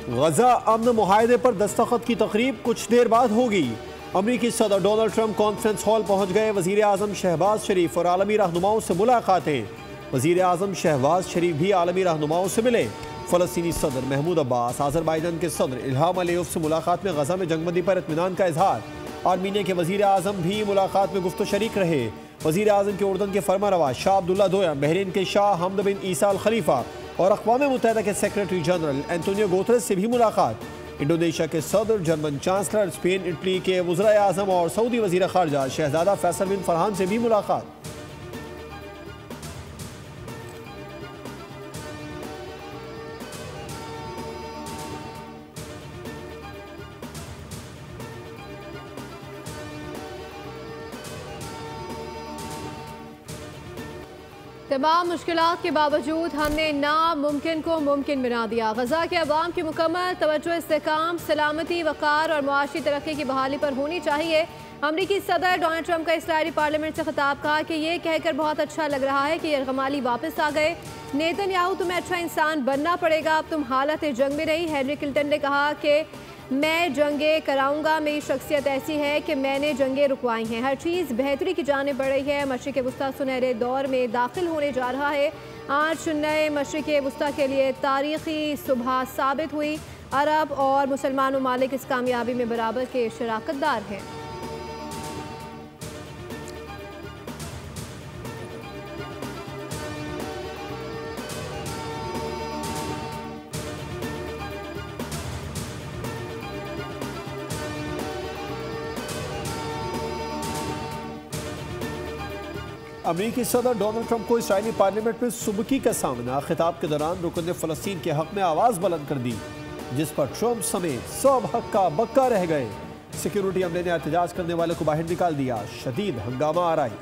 गजा अमन मुआहदे पर दस्तखत की तकरीब कुछ देर बाद होगी। अमरीकी सदर डोनाल्ड ट्रंप कॉन्फ्रेंस हॉल पहुंच गए। वजीर आजम शहबाज शरीफ और आलमी रहनुमाओं से मुलाकातें। वजीर आजम शहबाज शरीफ भी आलमी रहनुमाओं से मिले। फ़लस्तीनी सदर महमूद अब्बास, आज़रबाईजान के सदर इल्हाम अलियेव से मुलाकात में गजा में जंगबंदी पर इत्मीनान का इजहार। आर्मीनिया के वजीर आजम भी मुलाकात में गुफ्त शरीक रहे। वजीर आजम के उर्दन के फरमानवा शाह अब्दुल्ला दोयम, बहरीन के शाह हमद बिन ईसा अल खलीफा और अक़वाम मुत्तहिदा के सेक्रेटरी जनरल एंटोनियो गुतेरेस से भी मुलाकात। इंडोनेशिया के सदर, जर्मन चांसलर, स्पेन, इटली के वज़ीर आज़म और सऊदी वज़ीर ख़ारजा शहज़ादा फैसल बिन फरहान से भी मुलाकात। तमाम मुश्किलात के बावजूद हमने नामुमकिन को मुमकिन बना दिया। गजा के अवाम की मुकम्मल तवज्जो इस्तेहकाम, सलामती, वक़ार और मुआशी तरक्की की बहाली पर होनी चाहिए। अमरीकी सदर डोनाल्ड ट्रंप का इसराइली पार्लियामेंट से खिताब। कहा कि ये कहकर बहुत अच्छा लग रहा है कि यरगमाली वापस आ गए। नेतन्याहू, तुम्हें अच्छा इंसान बनना पड़ेगा, अब तुम हालत जंग में रही। हेनरी क्लिंटन ने कहा कि मैं जंगें कराऊंगा, मेरी शख्सियत ऐसी है कि मैंने जंगें रुकवाई हैं। हर चीज़ बेहतरी की जानिब बढ़ रही है। मशरिक़ वुस्ता सुनहरे दौर में दाखिल होने जा रहा है। आज नए मशरिक़ वुस्ता के लिए तारीख़ी सुबह साबित हुई। अरब और मुसलमान ममालिक इस कामयाबी में बराबर के शराकतदार हैं। अमरीकी सदर डोनाल्ड ट्रंप को इसराइली पार्लियामेंट में सुबकी का सामना। खिताब के दौरान रुकन फ़लस्तीन के हक में आवाज़ बुलंद कर दी, जिस पर ट्रंप समेत सब हक्का बक्का रह गए। सिक्योरिटी अमले ने एहतजाज करने वाले को बाहर निकाल दिया। शदीद हंगामा आराई।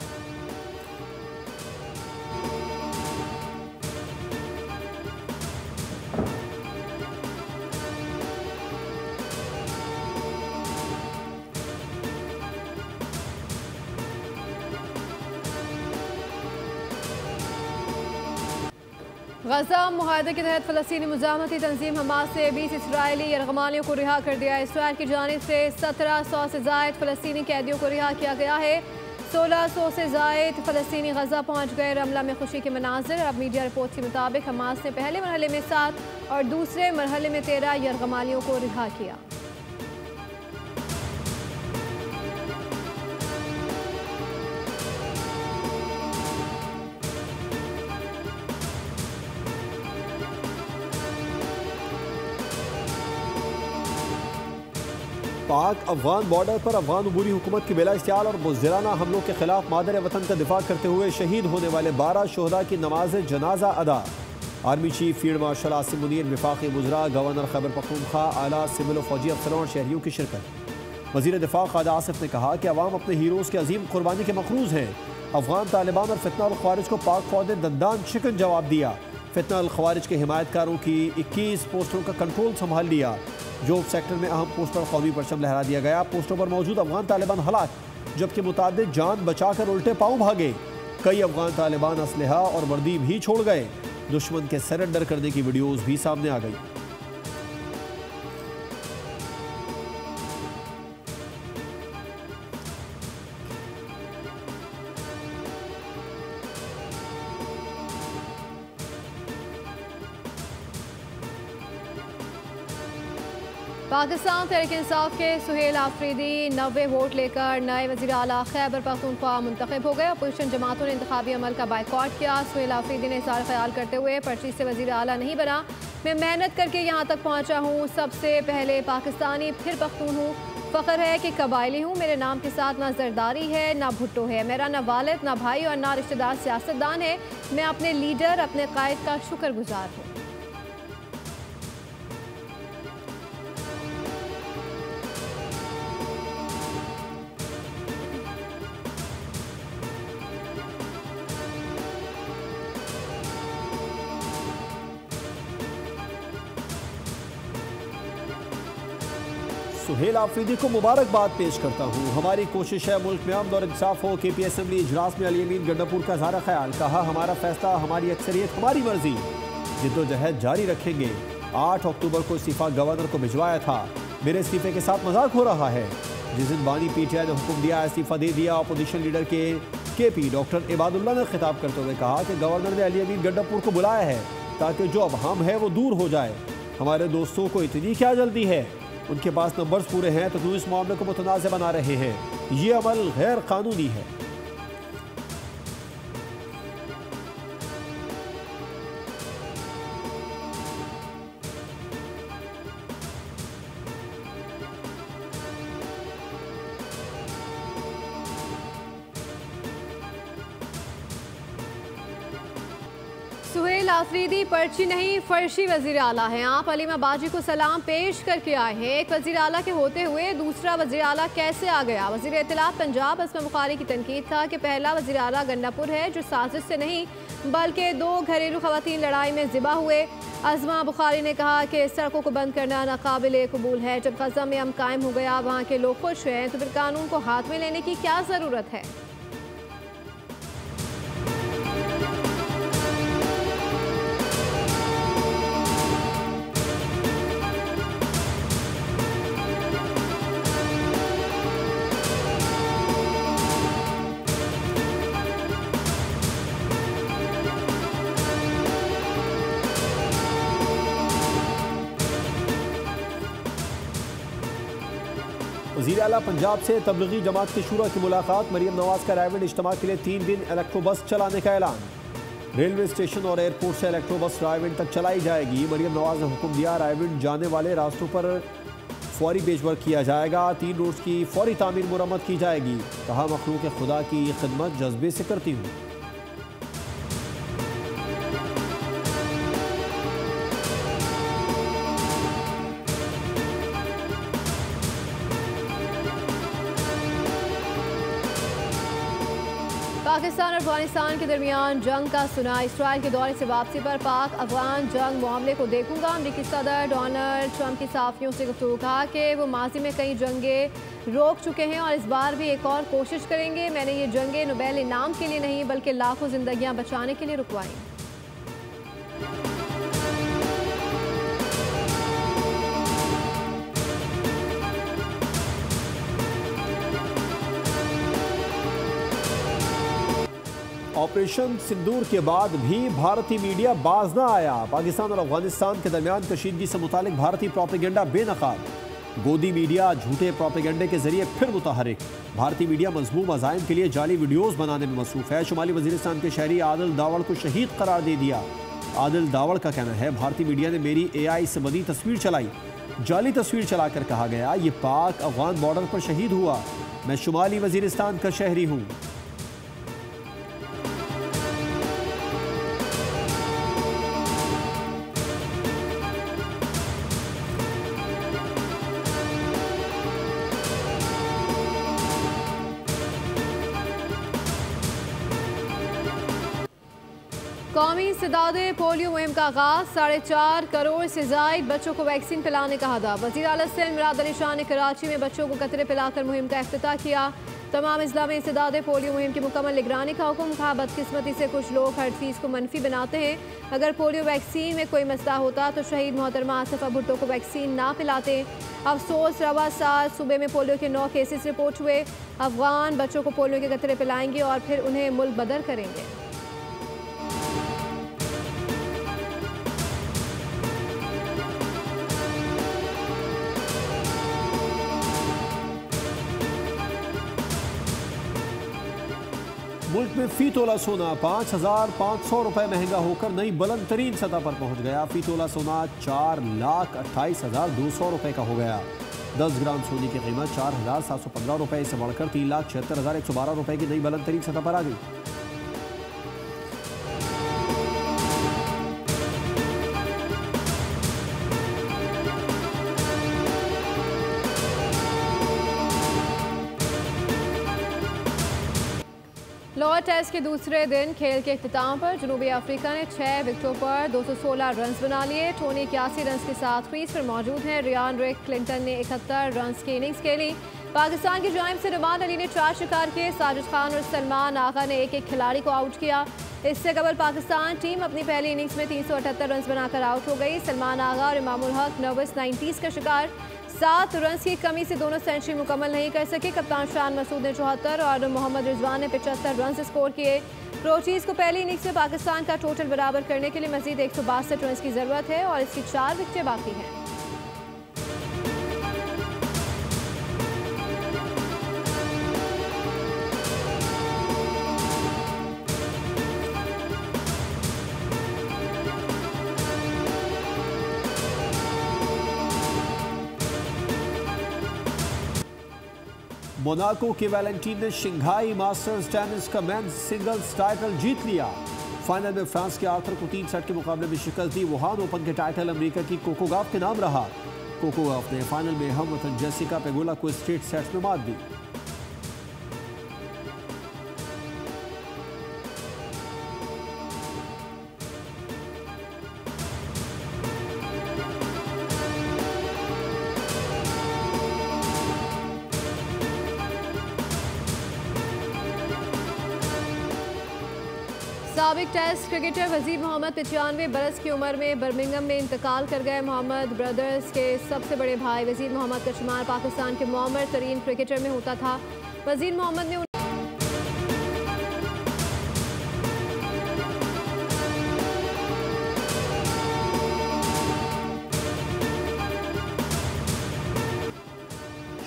गजा मुआहदे के तहत फ़लस्तीनी मुजामती तंजीम हमास से 20 इसराइली यरगमालियों को रिहा कर दिया। इसराइल की जानिब से 1700 से ज़ायद फ़लस्तीनी कैदियों को रिहा किया गया है। 1600 से ज़ायद फ़लस्तीनी गजा पहुँच गए। रमला में खुशी के मनाजिर। अब मीडिया रिपोर्ट के मुताबिक हमास ने पहले मरहले में 7 और दूसरे मरहले में 13 यरगमालियों को रिहा किया। पाक अफगान बॉर्डर पर अफगान अबूरी हुकूमत के बेलाइख्तियार और बुज़दिलाना हमलों के खिलाफ मादर वतन का दिफा करते हुए शहीद होने वाले 12 शोहदा की नमाज जनाजा अदा। Army chief field marshal Asim Munir, विफाकी वज़रा, गवर्नर खैबर पख्तूनख्वा, आला सिविल और फौजी अफसरों और शहरियों की शिरकत। वज़ीर दिफा ख्वाजा आसिफ ने कहा कि अवाम अपने हीरोज़ की अजीम कुर्बानी के मखरूज हैं। अफगान तालिबान और फितना अल ख्वारिज को पाक फौज ने दंदान शिकन जवाब दिया। फितना अल ख्वारिज के हिमायतकारों की 21 पोस्टरों का कंट्रोल संभाल लिया। जोब सेक्टर में अहम पोस्ट पर कौमी परचम लहरा दिया गया। पोस्टों पर मौजूद अफगान तालिबान हलाक, जबकि मुतादिद जान बचाकर उल्टे पाँव भागे। कई अफगान तालिबान असलहा और वर्दी भी छोड़ गए। दुश्मन के सरेंडर करने की वीडियोज भी सामने आ गई। पाकिस्तान तहरीक इंसाफ के सुहेल आफरीदी 90 वोट लेकर नए वज़ीर आला खैबर पख्तूनख्वा मुंतखब हो गए। अपोजिशन जमातों ने इंतखाबी अमल का बाइकॉट किया। सुहेल आफरीदी ने इज़हार ख्याल करते हुए पर्ची से वज़ीर आला नहीं बना, मैं मेहनत करके यहाँ तक पहुँचा हूँ। सबसे पहले पाकिस्तानी फिर पख्तून हूँ। फ़ख्र है कि कबायली हूँ। मेरे नाम के साथ ना जरदारी है ना भुट्टो है। मेरा ना वालिद ना भाई और ना रिश्तेदार सियासतदान है। मैं अपने लीडर, अपने कायद का शुक्रगुजार हूँ। सुहेल आफरीदी को मुबारकबाद पेश करता हूँ। हमारी कोशिश है मुल्क में अमन और इंसाफ हो। KP असेंबली इजलास में अली अमीन गंडापुर का इज़हार ख्याल। कहा हमारा फैसला, हमारी अक्सरियत, हमारी मर्जी, जिद्दोजहद जारी रखेंगे। 8 अक्टूबर को इस्तीफा गवर्नर को भिजवाया था। मेरे इस्तीफे के साथ मजाक हो रहा है। जिस दिन बानी पीटीआई ने हुक्म दिया, इस्तीफा दे दिया। अपोजिशन लीडर के केपी डॉक्टर इबादुल्ला ने खिताब करते हुए कहा कि गवर्नर ने अली अमीन गड्डापुर को बुलाया है ताकि जो अबहम है वो दूर हो जाए। हमारे दोस्तों को इतनी क्या जल्दी है? उनके पास नंबर्स पूरे हैं तो क्यों इस मामले को मुतनाज़ बना रहे हैं? ये अमल गैर कानूनी है। सुहेल आफरीदी पर्ची नहीं फर्शी वजीर आला है। आप अलीमा बाजी को सलाम पेश करके आए हैं। एक वजीर आला के होते हुए दूसरा वजीर आला कैसे आ गया? वजीर इत्तलाफ पंजाब असमा बुखारी की तनकीद था कि पहला वजीर आला गंडापुर है जो साजिश से नहीं बल्कि 2 घरेलू खवातीन लड़ाई में ज़िबा हुए। असमा बुखारी ने कहा कि सड़कों को बंद करना नाकाबिल कबूल है। जब गज़ा में अमन कायम हो गया, वहाँ के लोग खुश हैं, तो फिर कानून को हाथ में लेने की क्या ज़रूरत है? वज़ीर आला पंजाब से तबलीगी जमात के शुरा की मुलाकात। मरीम नवाज का रायविंड इज्तिमा के लिए 3 दिन इलेक्ट्रो बस चलाने का ऐलान। रेलवे स्टेशन और एयरपोर्ट से इलेक्ट्रो बस रायविंड तक चलाई जाएगी। मरीम नवाज ने हुक्म दिया, रायविंड जाने वाले रास्तों पर फौरी पेशवर किया जाएगा। 3 रोड्स की फौरी तामीर मुरम्मत की जाएगी। कहा, मखलूक खुदा की खिदमत जज्बे से करती हूँ। पाकिस्तान और अफगानिस्तान के दरमियान जंग का सुना। इसराइल के दौरे से वापसी पर पाक अफगान जंग मामले को देखूंगा। अमरीकी सदर डोनाल्ड ट्रंप की सहाफ़ियों से गुफ्तगू। कहा कि वो माजी में कई जंगें रोक चुके हैं और इस बार भी एक और कोशिश करेंगे। मैंने ये जंगें नोबेल इनाम के लिए नहीं बल्कि लाखों जिंदगियां बचाने के लिए रुकवाई। ऑपरेशन सिंदूर के बाद भी भारतीय मीडिया बाज ना आया। पाकिस्तान और अफगानिस्तान के दरमियान कशीदगी से मुतालिक भारतीय प्रोपेगेंडा बेनकाब। गोदी मीडिया झूठे प्रोपेगेंडे के जरिए फिर मुतहरिक। भारतीय मीडिया मजमूम अज़ाइम के लिए जाली वीडियोज़ बनाने में मसरूफ है। शुमाली वजीरिस्तान के शहरी आदिल दावड़ को शहीद करार दे दिया। आदिल दावड़ का कहना है, भारतीय मीडिया ने मेरी AI से बनी तस्वीर चलाई। जाली तस्वीर चलाकर कहा गया, ये पाक अफगान बॉर्डर पर शहीद हुआ। मैं शुमाली वजीरिस्तान का शहरी हूँ। कौमी इंसदादे पोलियो मुहिम का आगाज। 4.5 करोड़ से जायद बच्चों को वैक्सीन पिलाने का अहदा। वज़ीर आला सिंध मुराद अली शाह ने कराची में बच्चों को कतरे पिलाकर मुहिम का इफ्तिताह किया। तमाम अजला में इंसदादे पोलियो मुहिम की मुकम्मल निगरानी का हुक्म। कहा, बदकिस्मती से कुछ लोग हर चीज़ को मनफी बनाते हैं। अगर पोलियो वैक्सीन में कोई मसला होता तो शहीद मोहतरमा आसिफा भुट्टो को वैक्सीन ना पिलाते। अफसोस, रवा साल सूबे में पोलियो के 9 केसेस रिपोर्ट हुए। अफगान बच्चों को पोलियो के कतरे पिलाएंगे और फिर उन्हें मुल्क बदर करेंगे। मुल्क में फी तोला सोना 5,500 रुपए महंगा होकर नई बुलंद तरीन सतह पर पहुंच गया। फी तोला सोना 4,28,200 रुपए का हो गया। 10 ग्राम सोने की कीमत 4,715 रुपए से बढ़कर 3,76,112 रुपए की नई बुलंद तरीन सतह पर आ गई। लाहौर टेस्ट के दूसरे दिन खेल के इख्तिताम पर जनूबी अफ्रीका ने 6 विकेटों पर 216 रन बना लिए। टोनी 81 रन के साथ क्रीज पर मौजूद हैं। रियान रिक क्लिंटन ने 71 रन की इनिंग्स खेली। पाकिस्तान की जानिब से नुमान अली ने 4 शिकार किए। साजिद खान और सलमान आगा ने एक एक खिलाड़ी को आउट किया। इससे कबल पाकिस्तान टीम अपनी पहली इनिंग्स में 378 रन बनाकर आउट हो गई। सलमान आगा और इमामुल हक नर्वस 90s का शिकार। 7 रन की कमी से दोनों सेंचुरी मुकम्मल नहीं कर सके। कप्तान शान मसूद ने 74 और मोहम्मद रिजवान ने 75 रन स्कोर किए। क्रोचीज को पहली इनिंग्स में पाकिस्तान का टोटल बराबर करने के लिए मजीद 162 रन की जरूरत है और इसकी 4 विकेटें बाकी हैं। मोनाको की वैलेंटीन ने शंघाई मास्टर्स टेनिस का मेंस सिंगल्स टाइटल जीत लिया। फाइनल में फ्रांस के आर्थर को 3 सेट के मुकाबले में शिकस्त दी। वुहान ओपन के टाइटल अमेरिका की कोको गॉफ के नाम रहा। कोको गॉफ ने फाइनल में हमवतन जेसिका पेगुला को स्ट्रेट सेट्स में मात दी। साबिक टेस्ट क्रिकेटर वजीर मोहम्मद 95 बरस की उम्र में बर्मिंघम में इंतकाल कर गए। मोहम्मद ब्रदर्स के सबसे बड़े भाई वजीर मोहम्मद का शुमार पाकिस्तान के मुअम्मर तरीन क्रिकेटर में होता था। वजीर मोहम्मद ने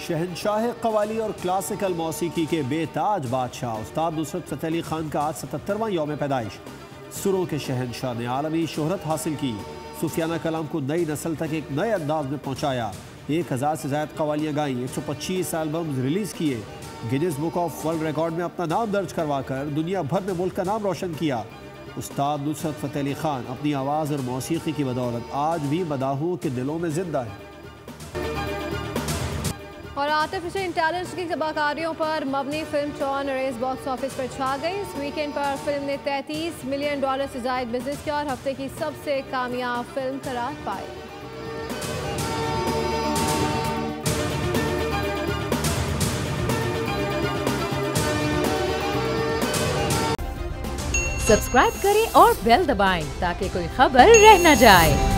शहनशाह कवाली और क्लासिकल मौसीकी के बेताज बादशाह उस्ताद नुसरत फ़तेह अली खान का आज 77वां यौम पैदाइश। सुरों के शहनशाह ने आलमी शोहरत हासिल की। सूफियाना कलाम को नई नस्ल तक एक नए अंदाज में पहुँचाया। 1000 से ज़्यादा कवालियाँ गाईं, 125 एल्बम्स रिलीज़ किए। Guinness book of world record में अपना नाम दर्ज करवा कर दुनिया भर में मुल्क का नाम रोशन किया। उस्ताद नुसरत फ़तेह अली खान अपनी आवाज़ और मौसीकी की बदौलत आज भी मदाहुओं के दिलों में जिंदा है। और आर्टिफिशियल इंटेलिजेंस की कलाकारियों पर मबनी फिल्म टॉर्न रेस बॉक्स ऑफिस पर छा गई। इस वीकेंड पर फिल्म ने $33 मिलियन से ज़ायद बिजनेस किया और हफ्ते की सबसे कामयाब फिल्म करार पाई। सब्सक्राइब करें और बेल दबाएं ताकि कोई खबर रह न जाए।